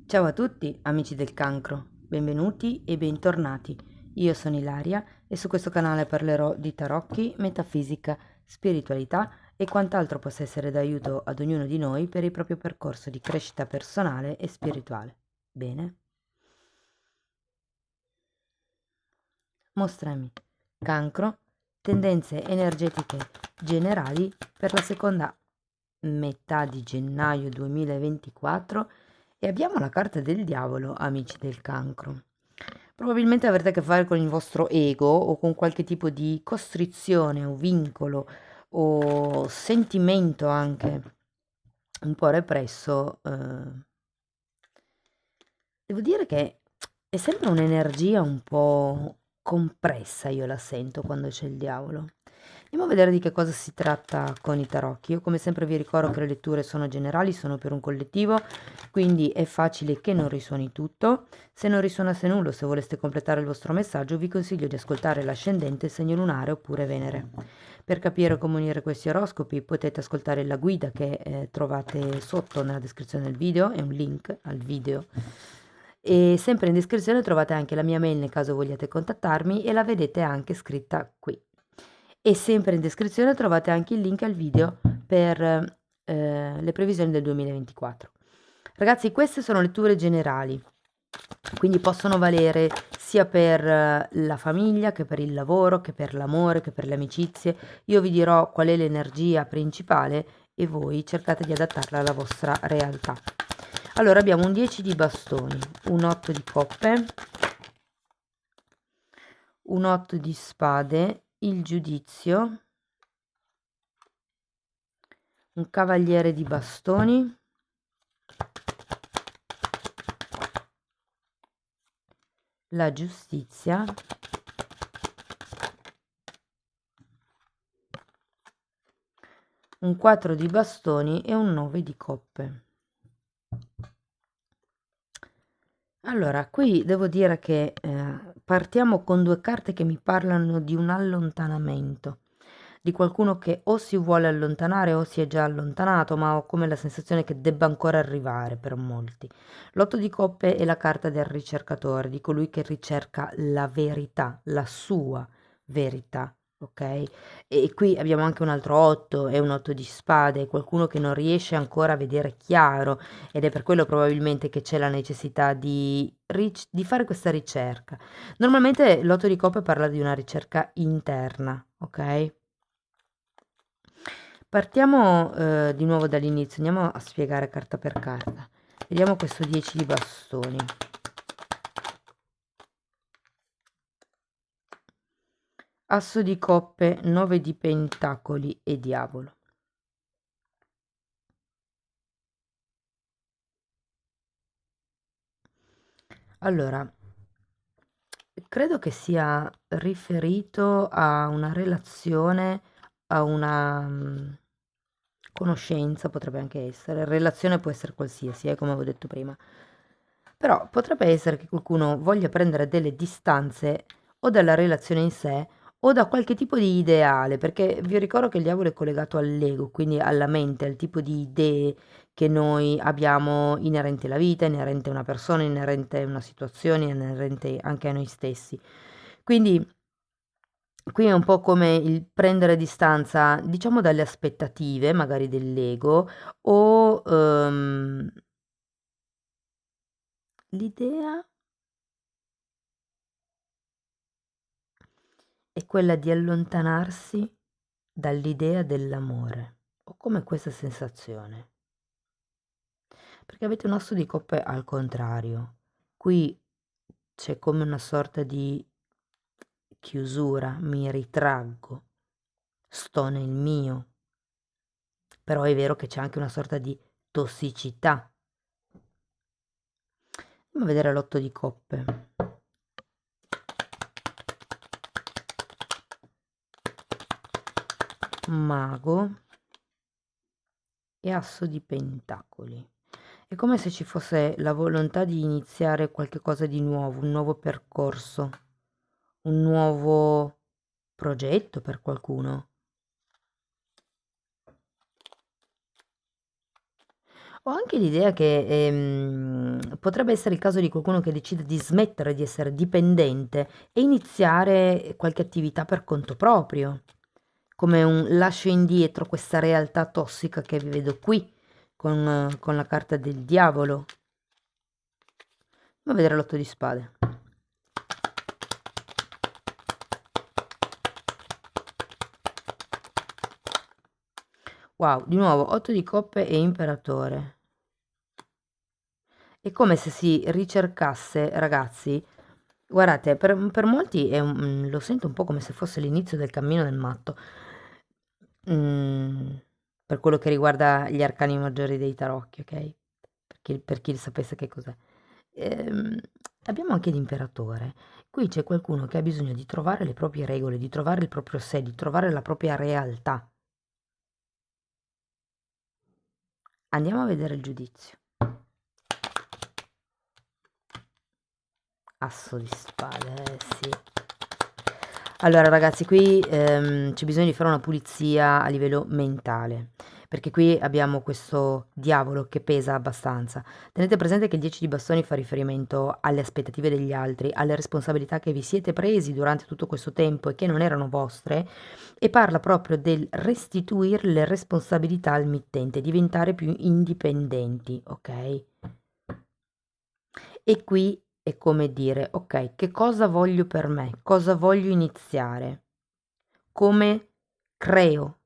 Ciao a tutti, amici del cancro, benvenuti e bentornati. Io sono Ilaria e su questo canale parlerò di tarocchi, metafisica, spiritualità e quant'altro possa essere d'aiuto ad ognuno di noi per il proprio percorso di crescita personale e spirituale. Bene? Mostrami. Cancro, tendenze energetiche generali per la seconda metà di gennaio 2024 e abbiamo la carta del diavolo, amici del cancro. Probabilmente avrete a che fare con il vostro ego o con qualche tipo di costrizione o vincolo o sentimento anche un po' represso. Devo dire che è sempre un'energia un po' compressa, io la sento quando c'è il diavolo. Andiamo a vedere di che cosa si tratta con i tarocchi. Io come sempre vi ricordo che le letture sono generali, sono per un collettivo, quindi è facile che non risuoni tutto. Se non risuonasse nulla, se voleste completare il vostro messaggio, vi consiglio di ascoltare l'ascendente, il segno lunare oppure Venere. Per capire come unire questi oroscopi potete ascoltare la guida che trovate sotto nella descrizione del video, è un link al video. E sempre in descrizione trovate anche la mia mail nel caso vogliate contattarmi e la vedete anche scritta qui. E sempre in descrizione trovate anche il link al video per le previsioni del 2024. Ragazzi, queste sono letture generali, quindi possono valere sia per la famiglia che per il lavoro, che per l'amore, che per le amicizie. Io vi dirò qual è l'energia principale e voi cercate di adattarla alla vostra realtà. Allora abbiamo un 10 di bastoni, un 8 di coppe, un 8 di spade, il giudizio, un cavaliere di bastoni, la giustizia, un 4 di bastoni e un 9 di coppe. Allora, qui devo dire che partiamo con due carte che mi parlano di un allontanamento, di qualcuno che o si vuole allontanare o si è già allontanato, ma ho come la sensazione che debba ancora arrivare per molti. L'otto di coppe è la carta del ricercatore, di colui che ricerca la verità, la sua verità, ok? E qui abbiamo anche un altro 8, è un 8 di spade, qualcuno che non riesce ancora a vedere chiaro ed è per quello probabilmente che c'è la necessità di fare questa ricerca. Normalmente l'otto di coppe parla di una ricerca interna, ok? Partiamo di nuovo dall'inizio, andiamo a spiegare carta per carta. Vediamo questo 10 di bastoni. Asso di coppe, 9 di pentacoli e diavolo. Allora, credo che sia riferito a una relazione, a una conoscenza, potrebbe anche essere. Relazione può essere qualsiasi, come avevo detto prima. Però potrebbe essere che qualcuno voglia prendere delle distanze o dalla relazione in sé o da qualche tipo di ideale, perché vi ricordo che il diavolo è collegato all'ego, quindi alla mente, al tipo di idee che noi abbiamo inerente alla vita, inerente a una persona, inerente a una situazione, inerente anche a noi stessi. Quindi qui è un po' come il prendere distanza, diciamo, dalle aspettative, magari dell'ego, o l'idea è quella di allontanarsi dall'idea dell'amore. Ho come questa sensazione. Perché avete un asso di coppe al contrario. Qui c'è come una sorta di chiusura, mi ritraggo, sto nel mio. Però è vero che c'è anche una sorta di tossicità. Andiamo a vedere l'otto di coppe. Mago e asso di pentacoli. È come se ci fosse la volontà di iniziare qualche cosa di nuovo, un nuovo percorso, un nuovo progetto per qualcuno. Ho anche l'idea che potrebbe essere il caso di qualcuno che decide di smettere di essere dipendente e iniziare qualche attività per conto proprio, come un lascio indietro questa realtà tossica che vi vedo qui con la carta del diavolo. Andiamo a vedere l'otto di spade. Wow, di nuovo 8 di coppe e imperatore. È come se si ricercasse, ragazzi, guardate, per molti lo sento un po' come se fosse l'inizio del cammino del matto. Per quello che riguarda gli arcani maggiori dei tarocchi, ok? Per chi sapesse che cos'è. Ehm, Abbiamo anche l'imperatore. Qui c'è qualcuno che ha bisogno di trovare le proprie regole, di trovare il proprio sé, di trovare la propria realtà. Andiamo a vedere il giudizio. Asso di spade, sì. Allora ragazzi, qui c'è bisogno di fare una pulizia a livello mentale, perché qui abbiamo questo diavolo che pesa abbastanza. Tenete presente che il 10 di bastoni fa riferimento alle aspettative degli altri, alle responsabilità che vi siete presi durante tutto questo tempo e che non erano vostre, e parla proprio del restituire le responsabilità al mittente, diventare più indipendenti, ok? E qui è come dire: "Okay, che cosa voglio per me? Cosa voglio iniziare? Come creo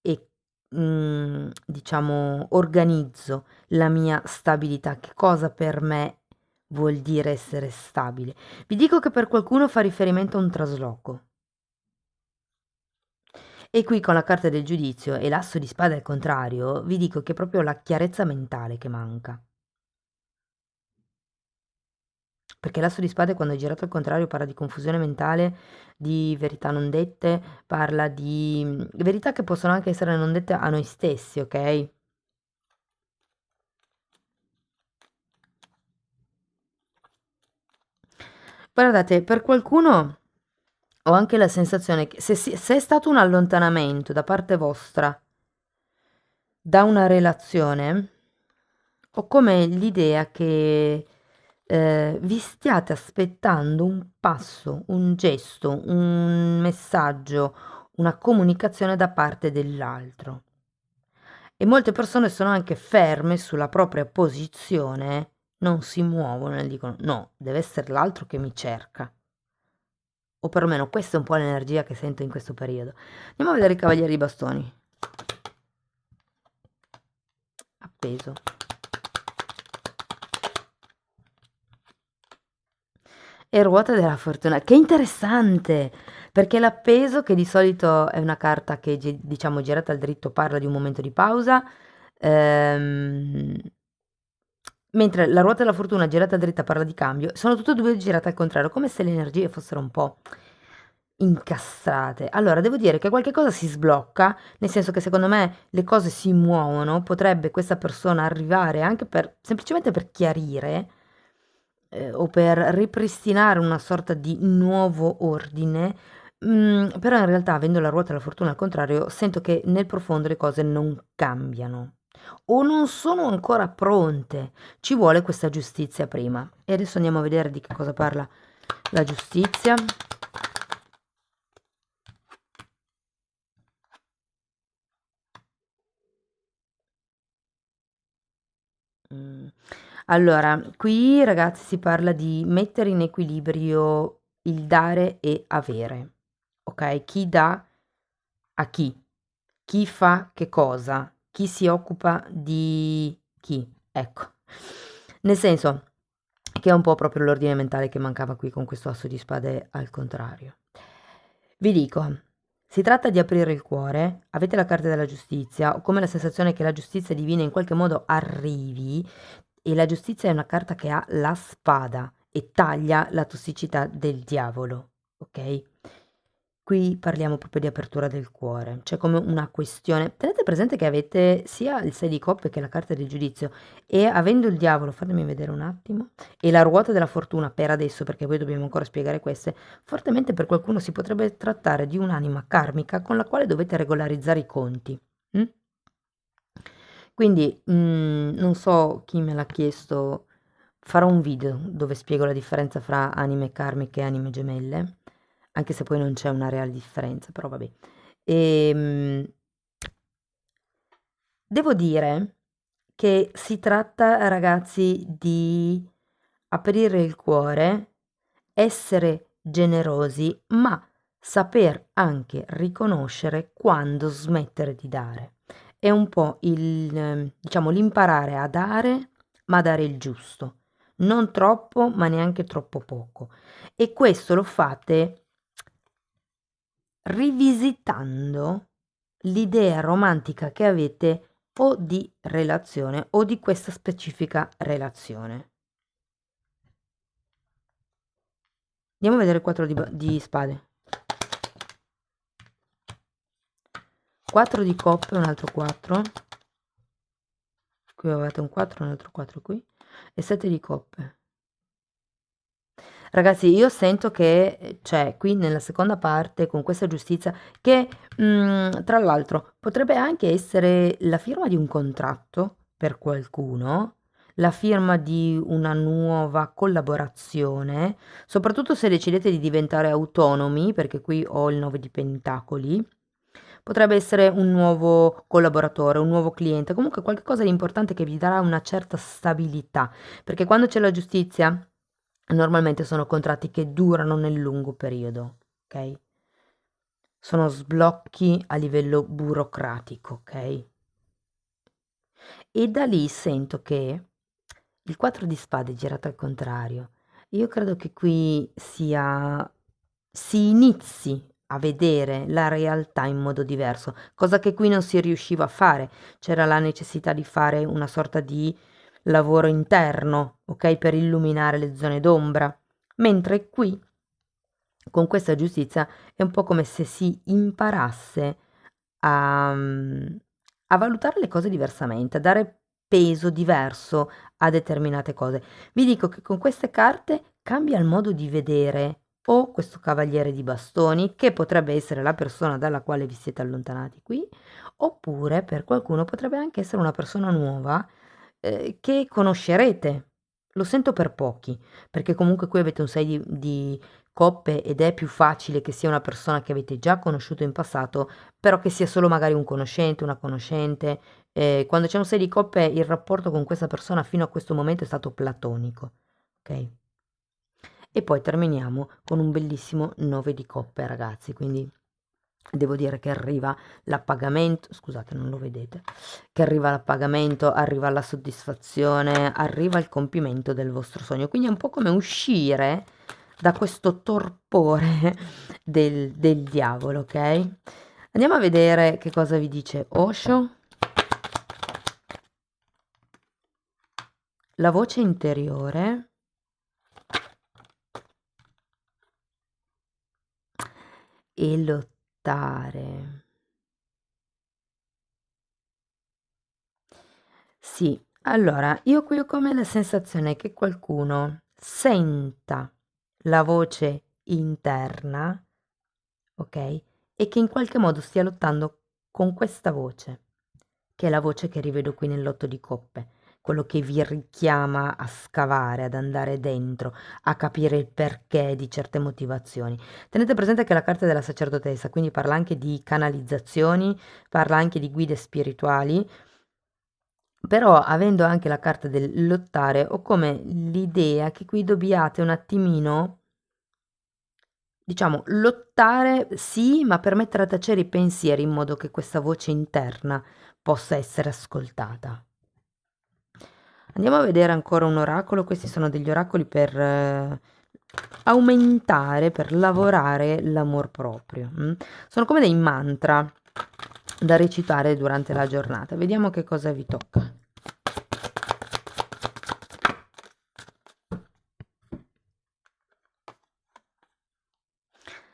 e, diciamo organizzo la mia stabilità? Che cosa per me vuol dire essere stabile?" Vi dico che per qualcuno fa riferimento a un trasloco. E qui con la carta del giudizio e l'asso di spade al contrario, vi dico che è proprio la chiarezza mentale che manca. Perché l'asso di spade quando è girato al contrario parla di confusione mentale, di verità non dette, parla di verità che possono anche essere non dette a noi stessi, ok? Guardate, per qualcuno ho anche la sensazione che se è stato un allontanamento da parte vostra da una relazione, ho come l'idea che vi stiate aspettando un passo, un gesto, un messaggio, una comunicazione da parte dell'altro. E molte persone sono anche ferme sulla propria posizione, non si muovono e dicono no, deve essere l'altro che mi cerca. O perlomeno questa è un po' l'energia che sento in questo periodo. Andiamo a vedere i cavalieri di bastoni. Appeso. E ruota della fortuna. Che interessante! Perché l'appeso, che di solito è una carta che diciamo girata al dritto parla di un momento di pausa, ehm, mentre la ruota della fortuna girata dritta parla di cambio, sono tutte e due girate al contrario, come se le energie fossero un po' incastrate. Allora, devo dire che qualche cosa si sblocca, nel senso che secondo me le cose si muovono, potrebbe questa persona arrivare anche per semplicemente per chiarire o per ripristinare una sorta di nuovo ordine, però in realtà avendo la ruota della fortuna al contrario, sento che nel profondo le cose non cambiano o non sono ancora pronte. Ci vuole questa giustizia prima. E adesso andiamo a vedere di che cosa parla la giustizia. Mm. Allora, qui ragazzi si parla di mettere in equilibrio il dare e avere, ok? Chi dà a chi? Chi fa che cosa? Chi si occupa di chi? Ecco. Nel senso che è un po' proprio l'ordine mentale che mancava qui con questo asso di spade al contrario. Vi dico, si tratta di aprire il cuore, avete la carta della giustizia, ho come la sensazione che la giustizia divina in qualche modo arrivi e la giustizia è una carta che ha la spada e taglia la tossicità del diavolo, ok? Qui parliamo proprio di apertura del cuore, c'è come una questione. Tenete presente che avete sia il 6 di coppe che la carta del giudizio e avendo il diavolo, fatemi vedere un attimo, e la ruota della fortuna per adesso, perché poi dobbiamo ancora spiegare queste, fortemente per qualcuno si potrebbe trattare di un'anima karmica con la quale dovete regolarizzare i conti. Mm? Quindi non so chi me l'ha chiesto farò un video dove spiego la differenza fra anime karmiche e anime gemelle, anche se poi non c'è una reale differenza, però vabbè. Ehm, Devo dire che si tratta, ragazzi, di aprire il cuore, essere generosi, ma saper anche riconoscere quando smettere di dare. È un po' diciamo, l'imparare a dare, ma dare il giusto. Non troppo, ma neanche troppo poco. E questo lo fate rivisitando l'idea romantica che avete o di relazione o di questa specifica relazione. Andiamo a vedere il 4 di spade. 4 di coppe, un altro 4. Qui avete un 4, un altro 4 qui. E 7 di coppe. Ragazzi, io sento che c'è qui nella seconda parte con questa giustizia che tra l'altro potrebbe anche essere la firma di un contratto per qualcuno, la firma di una nuova collaborazione, soprattutto se decidete di diventare autonomi, perché qui ho il 9 di pentacoli. Potrebbe essere un nuovo collaboratore, un nuovo cliente, comunque qualcosa di importante che vi darà una certa stabilità, perché quando c'è la giustizia, normalmente sono contratti che durano nel lungo periodo, ok? Sono sblocchi a livello burocratico, ok? E da lì sento che il 4 di spade girato al contrario. Io credo che qui si inizi a vedere la realtà in modo diverso, cosa che qui non si riusciva a fare. C'era la necessità di fare una sorta di lavoro interno, ok, per illuminare le zone d'ombra, mentre qui con questa giustizia è un po' come se si imparasse a valutare le cose diversamente, a dare peso diverso a determinate cose. Vi dico che con queste carte cambia il modo di vedere o questo cavaliere di bastoni, che potrebbe essere la persona dalla quale vi siete allontanati qui, oppure per qualcuno potrebbe anche essere una persona nuova che conoscerete. Lo sento per pochi, perché comunque qui avete un 6 di coppe ed è più facile che sia una persona che avete già conosciuto in passato, però che sia solo magari un conoscente, una conoscente. Quando c'è un 6 di coppe il rapporto con questa persona fino a questo momento è stato platonico, ok? E poi terminiamo con un bellissimo 9 di coppe, ragazzi, quindi devo dire che arriva l'appagamento, scusate, non lo vedete, che arriva l'appagamento, arriva la soddisfazione, arriva il compimento del vostro sogno. Quindi è un po' come uscire da questo torpore del diavolo, ok? Andiamo a vedere che cosa vi dice Osho. La voce interiore. E lottare. Sì, allora io qui ho come la sensazione che qualcuno senta la voce interna, ok? E che in qualche modo stia lottando con questa voce, che è la voce che rivedo qui nell'otto di coppe, quello che vi richiama a scavare, ad andare dentro, a capire il perché di certe motivazioni. Tenete presente che la carta è della sacerdotessa, quindi parla anche di canalizzazioni, parla anche di guide spirituali, però avendo anche la carta del lottare, ho come l'idea che qui dobbiate un attimino, diciamo, lottare sì, ma per mettere a tacere i pensieri in modo che questa voce interna possa essere ascoltata. Andiamo a vedere ancora un oracolo. Questi sono degli oracoli per aumentare, per lavorare l'amor proprio. Sono come dei mantra da recitare durante la giornata. Vediamo che cosa vi tocca.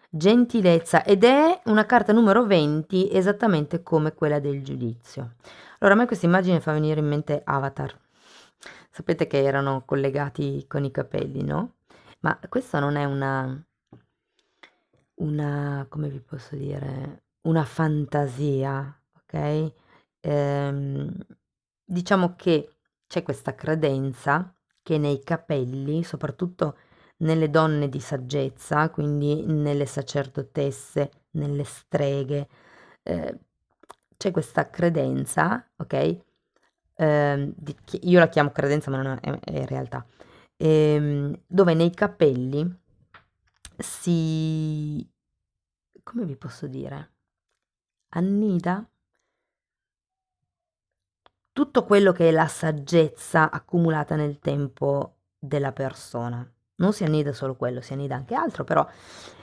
Gentilezza, ed è una carta numero 20 esattamente come quella del giudizio. Allora a me questa immagine fa venire in mente Avatar. Sapete che erano collegati con i capelli, no? Ma questa non è come vi posso dire, una fantasia, ok? Ehm, diciamo che c'è questa credenza che nei capelli, soprattutto nelle donne di saggezza, quindi nelle sacerdotesse, nelle streghe, eh, c'è questa credenza, ok? Io la chiamo credenza, ma non è realtà, dove nei capelli si, come vi posso dire, annida tutto quello che è la saggezza accumulata nel tempo della persona. Non si annida solo quello, si annida anche altro, però.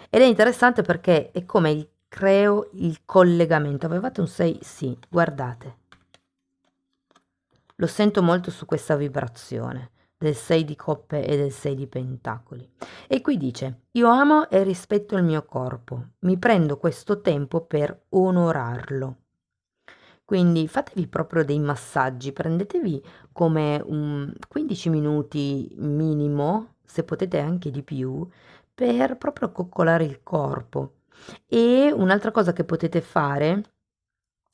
Ed è interessante perché è come creo il collegamento. Avevate un 6? Sì, guardate. Lo sento molto su questa vibrazione del 6 di coppe e del 6 di pentacoli. E qui dice: io amo e rispetto il mio corpo, mi prendo questo tempo per onorarlo. Quindi fatevi proprio dei massaggi, prendetevi come 15 minuti minimo, se potete anche di più, per proprio coccolare il corpo. E un'altra cosa che potete fare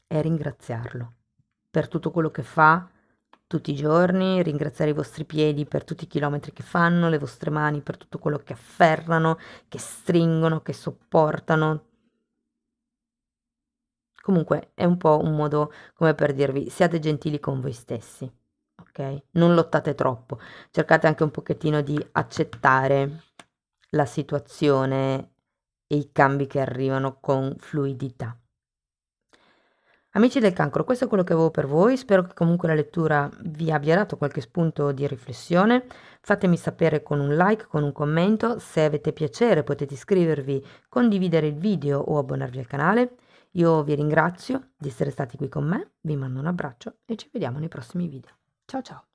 è ringraziarlo per tutto quello che fa tutti i giorni, ringraziare i vostri piedi per tutti i chilometri che fanno, le vostre mani per tutto quello che afferrano, che stringono, che sopportano. Comunque è un po' un modo come per dirvi: siate gentili con voi stessi, ok? Non lottate troppo, cercate anche un pochettino di accettare la situazione e i cambi che arrivano con fluidità. Amici del Cancro, questo è quello che avevo per voi, spero che comunque la lettura vi abbia dato qualche spunto di riflessione. Fatemi sapere con un like, con un commento, se avete piacere potete iscrivervi, condividere il video o abbonarvi al canale. Io vi ringrazio di essere stati qui con me, vi mando un abbraccio e ci vediamo nei prossimi video. Ciao ciao!